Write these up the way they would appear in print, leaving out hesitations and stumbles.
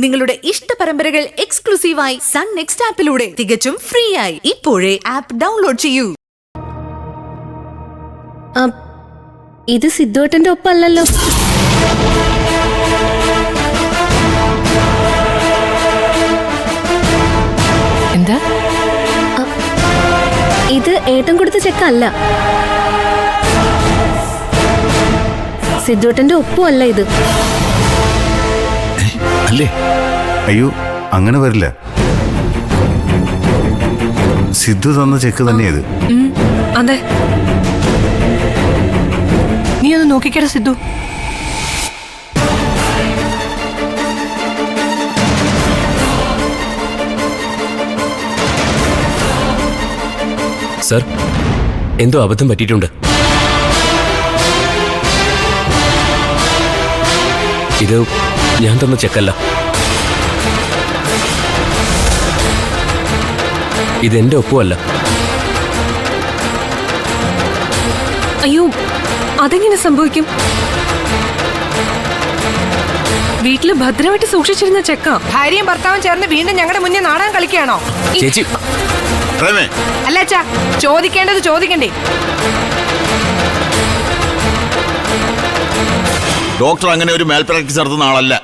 നിങ്ങളുടെ ഇഷ്ട പരമ്പരകൾ എക്സ്ക്ലൂസീവായി സൺ നെക്സ്റ്റ് ആപ്പിലൂടെ തികച്ചും ഫ്രീ ആയി. ഇപ്പോഴേ ആപ്പ് ഡൗൺലോഡ് ചെയ്യൂ. ഇത് സിദ്ധുവേട്ടന്റെ ഒപ്പമല്ലല്ലോ. എന്താ? ഇത് ഏട്ടൻ കൊടുത്ത ചെക്കല്ല. സിദ്ധുവേട്ടന്റെ ഒപ്പമല്ല ഇത്. അല്ലേ? അയ്യോ, അങ്ങനെ വരില്ല. സിദ്ധു തന്ന ചെക്ക് തന്നെയത്. അതെ, നീ ഒന്ന് നോക്കിക്കട സിദ്ധു. സർ, എന്തോ അബദ്ധം പറ്റിയിട്ടുണ്ട്. ഇത് ഞാൻ തന്ന ചെക്കല്ല. ഇതെന്റെ ഒപ്പമല്ല. അയ്യോ, അതെങ്ങനെ സംഭവിക്കും? വീട്ടില് ഭദ്രമായിട്ട് സൂക്ഷിച്ചിരുന്ന ചെക്ക ഭാര്യയും ഭർത്താവും ചേർന്ന് വീണ്ടും ഞങ്ങളുടെ മുന്നേ നാടകം കളിക്കുകയാണോ? ചേച്ചി, അല്ല അച്ഛാ, ചോദിക്കേണ്ടത് ചോദിക്കണ്ടേ? ഡോക്ടർ അങ്ങനെ ഒരു മേൽ പ്രാക്ടീസ് നടത്തുന്ന ആളല്ല.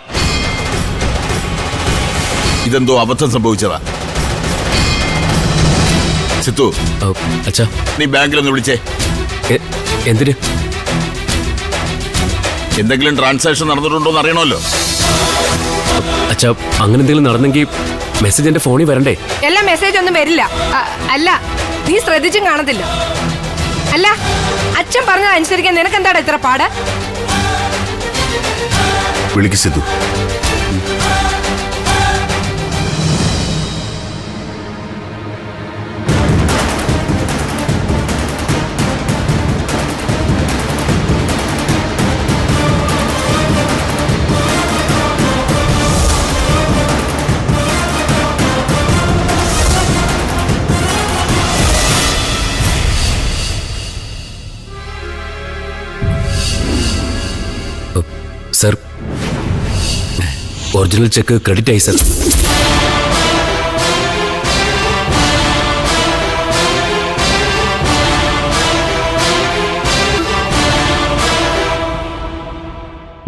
ഇതെന്തോ അബദ്ധം സംഭവിച്ചതാ. സിത്തു, അച്ഛാ, നീ ബാങ്കിലൊന്ന് വിളിച്ചേ. എന്തിന്? എന്തെങ്കിലും ട്രാൻസാക്ഷൻ നടന്നിട്ടുണ്ടോ എന്ന് അറിയണമല്ലോ. അച്ഛാ, അങ്ങനെ എന്തെങ്കിലും നടന്നെങ്കിൽ മെസ്സേജ് എന്റെ ഫോണിൽ വരണ്ടേ? എല്ലാ മെസ്സേജ് ഒന്നും വരില്ല. അല്ല, നീ ശ്രദ്ധിച്ചും കാണത്തില്ല. അല്ല, അച്ഛൻ പറഞ്ഞത് അനുസരിക്കാൻ നിനക്കെന്താടാ ഇത്ര പാട്? വിളിക്ക് Sidhu. Sir, original check credit ആയി സർ.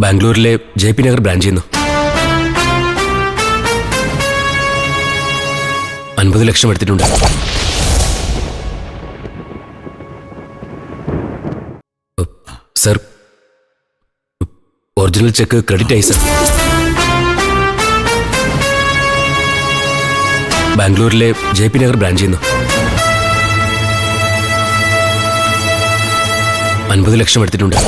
ബാംഗ്ലൂരിലെ JP നഗർ ബ്രാഞ്ചിൽ നിന്ന് 50 ലക്ഷം എടുത്തിട്ടുണ്ട്. സർ, ഒറിജിനൽ ചെക്ക് ക്രെഡിറ്റ് ആയി സർ. ബാംഗ്ലൂരിലെ JP നഗർ ബ്രാഞ്ചിൽ നിന്ന് 50 ലക്ഷം എടുത്തിട്ടുണ്ട്.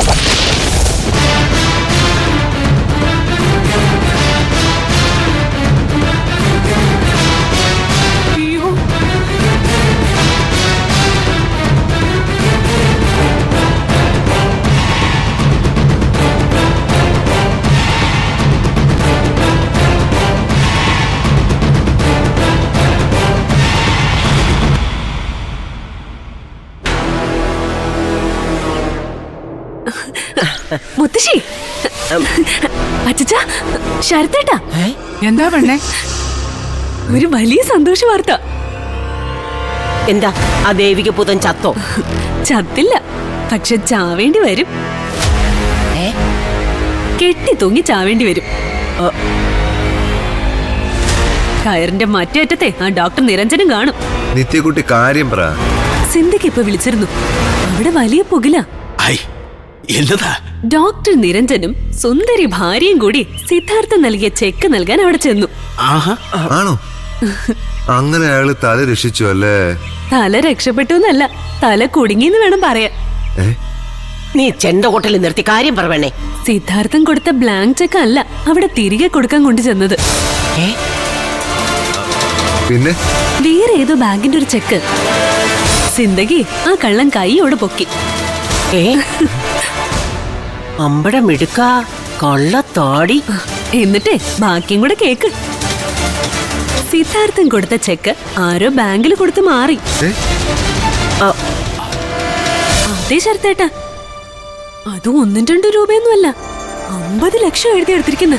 മുത്തശ്ശി, അച്ഛാ, ശരത്തേട്ടാ. എന്താ പെണ്ണേ? ഒരു വലിയ സന്തോഷ വാർത്ത. എന്താ? ആ ദേവിക പുതൻ ചത്തോ? ചത്തില്ല, പക്ഷെ ചാവേണ്ടി വരും. കെട്ടി തൂങ്ങി ചാവേണ്ടി വരും. കയറിന്റെ മറ്റേ അറ്റത്തെ ആ ഡോക്ടർ നിരഞ്ജനും കാണും. നിത്യകുട്ടി കാര്യം പറ. സിന്ധിക്ക് ഇപ്പൊ വിളിച്ചിരുന്നു. അവിടെ വലിയ പുകില. ഡോക്ടർ നിരഞ്ജനും സുന്ദരി ഭാര്യയും കൂടി സിദ്ധാർത്ഥൻ നൽകിയ ചെക്ക് നൽകാൻ അവിടെ ചെന്നു. ആണോ? അങ്ങനെ അയാള് തല രക്ഷിച്ചു അല്ലേ? തല രക്ഷപ്പെട്ടു എന്നല്ല, തല കുടുങ്ങിന്ന് വേണം പറയാൻ. നീ ചെണ്ട ഹോട്ടലിൽ നിർത്തി കാര്യം പറവണേ. സിദ്ധാർത്ഥൻ കൊടുത്ത ബ്ലാങ്ക് ചെക്ക് അല്ല അവിടെ തിരികെ കൊടുക്കാൻ കൊണ്ടുചെന്നത്. പിന്നെ വേറെ ഏതോ ബാങ്കിന്റെ ഒരു ചെക്ക്. സിന്ദഗി ആ കള്ളൻ കൈയോട് പൊക്കി. അമ്പട മിടുക്ക, കള്ളത്താടി. എന്നിട്ടേ ബാക്കിയും കൂടെ കേക്ക്. സിദ്ധാർത്ഥൻ കൊടുത്ത ചെക്ക് ആരോ ബാങ്കിൽ കൊടുത്ത് മാറി. അതെ ശരത്തേട്ടാ, അതും 1-2 രൂപയൊന്നുമല്ല, 50 ലക്ഷം എഴുതി എടുത്തിരിക്കുന്നു.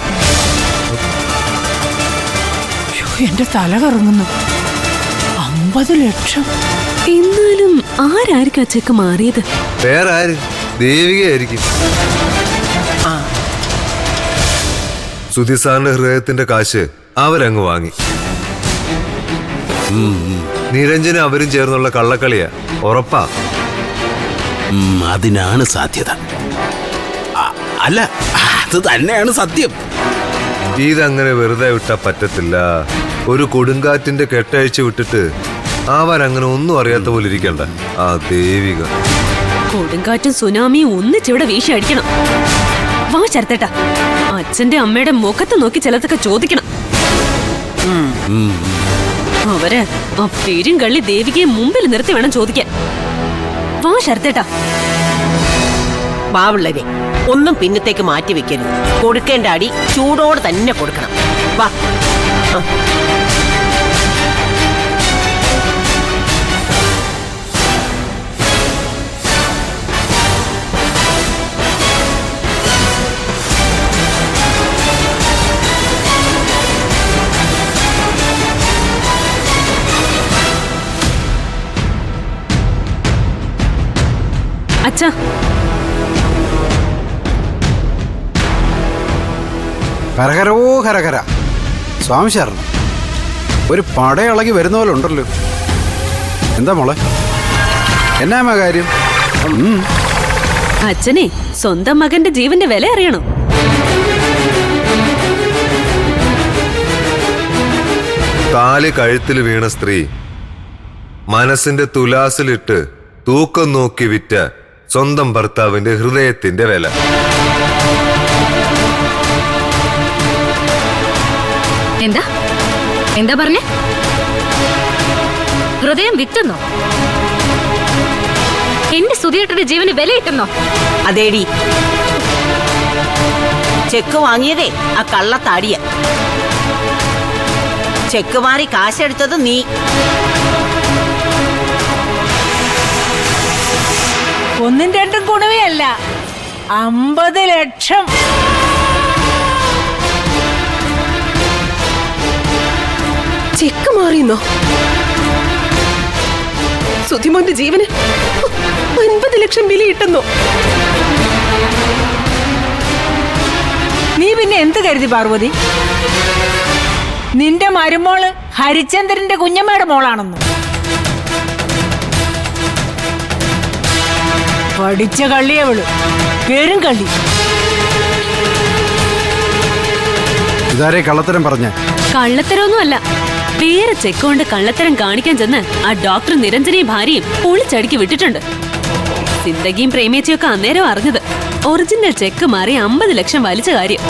എന്റെ തല കറങ്ങുന്നു. 50 ലക്ഷം. എന്നാലും ആരായിരിക്കും ആ ചെക്ക് മാറിയത്? വേറെ ആര്? ദേവികയായിരിക്കും. സുധി സാറിന്റെ ഹൃദയത്തിന്റെ കാശ് അവരങ്ങ് വാങ്ങി. നിരഞ്ജന അവരും ചേർന്നുള്ള കള്ളക്കളിയാ, ഉറപ്പാ. അതിനാണ് സാധ്യത. അല്ല, അത് തന്നെയാണ് സത്യം. ഇതങ്ങനെ വെറുതെ വിട്ടാ പറ്റത്തില്ല. ഒരു കൊടുങ്കാറ്റിന്റെ കെട്ടഴിച്ച് വിട്ടിട്ട് അവരങ്ങനെ ഒന്നും അറിയാത്ത പോലെ ഇരിക്കണ്ട. ആ ദേവിക കൊടുങ്കാറ്റും സുനാമിയും ഒന്നിച്ചിവിടെ വീശി അടിക്കണം. വാ ശരത്തേട്ടാ, അച്ഛന്റെ അമ്മയുടെ മുഖത്ത് നോക്കി ചിലതൊക്കെ ചോദിക്കണം. അവര് ആ പേരും കള്ളി ദേവികയെ മുമ്പിൽ നിർത്തി വേണം ചോദിക്കാൻ. വാ ശരത്തേട്ടാ. വാവുള്ളവരെ ഒന്നും പിന്നത്തേക്ക് മാറ്റി വെക്കരുത്. കൊടുക്കേണ്ട അടി ചൂടോടെ തന്നെ കൊടുക്കണം. വാ. അച്ഛാ, ഹരഹരോ ഹരഹര. സ്വാമി ശരണം. ഒരു പടയിളകി വരുന്ന പോലെ ഉണ്ടല്ലോ. എന്താ മോളെ, എന്നാ കാര്യം? അച്ഛനെ സ്വന്തം മകന്റെ ജീവന്റെ വില അറിയണം. താലി കഴുത്തിൽ വീണ സ്ത്രീ മനസ്സിന്റെ തുലാസിലിട്ട് തൂക്കം നോക്കി വിറ്റ സ്വന്തം ഭർത്താവിന്റെ ഹൃദയത്തിന്റെ വില. എന്താ എന്താ പറഞ്ഞേ? ഹൃദയം വിറ്റെന്നോ? എന്റെ സുധിയേട്ടന്റെ ജീവന് വിലയിട്ടെന്നോ? അതേടി, ചെക്ക് വാങ്ങിയതേ ആ കള്ളത്താടിയ. ചെക്ക് മാറി കാശെടുത്തത് നീ. ഒന്നും രണ്ടും ഗുണമേ അല്ല, 50 ലക്ഷം. ചെക്ക് മാറിയെന്നോ? സുധിമോന്റെ ജീവന് 50 ലക്ഷം വിലയിട്ടെന്നോ? നീ പിന്നെ എന്ത് കരുതി പാർവതി? നിന്റെ മരുമോള് ഹരിചന്ദ്രന്റെ കുഞ്ഞമ്മയുടെ മോളാണെന്നു. പഠിച്ച കള്ളിയവള്, പേരും കള്ളി. ഇതാരെ കള്ളത്തരം പറഞ്ഞ? കള്ളത്തരമൊന്നുമല്ല. വേറെ ചെക്ക് കൊണ്ട് കള്ളത്തരം കാണിക്കാൻ ചെന്ന് ആ ഡോക്ടർ നിരഞ്ജനയും ഭാര്യയും പൊളിച്ചടുക്കി വിട്ടിട്ടുണ്ട്. സിന്ദഗിയും പ്രേമേച്ചിയൊക്കെ അന്നേരം അറിഞ്ഞത് ഒറിജിനൽ ചെക്ക് മാറി 50 ലക്ഷം വലിച്ച കാര്യം.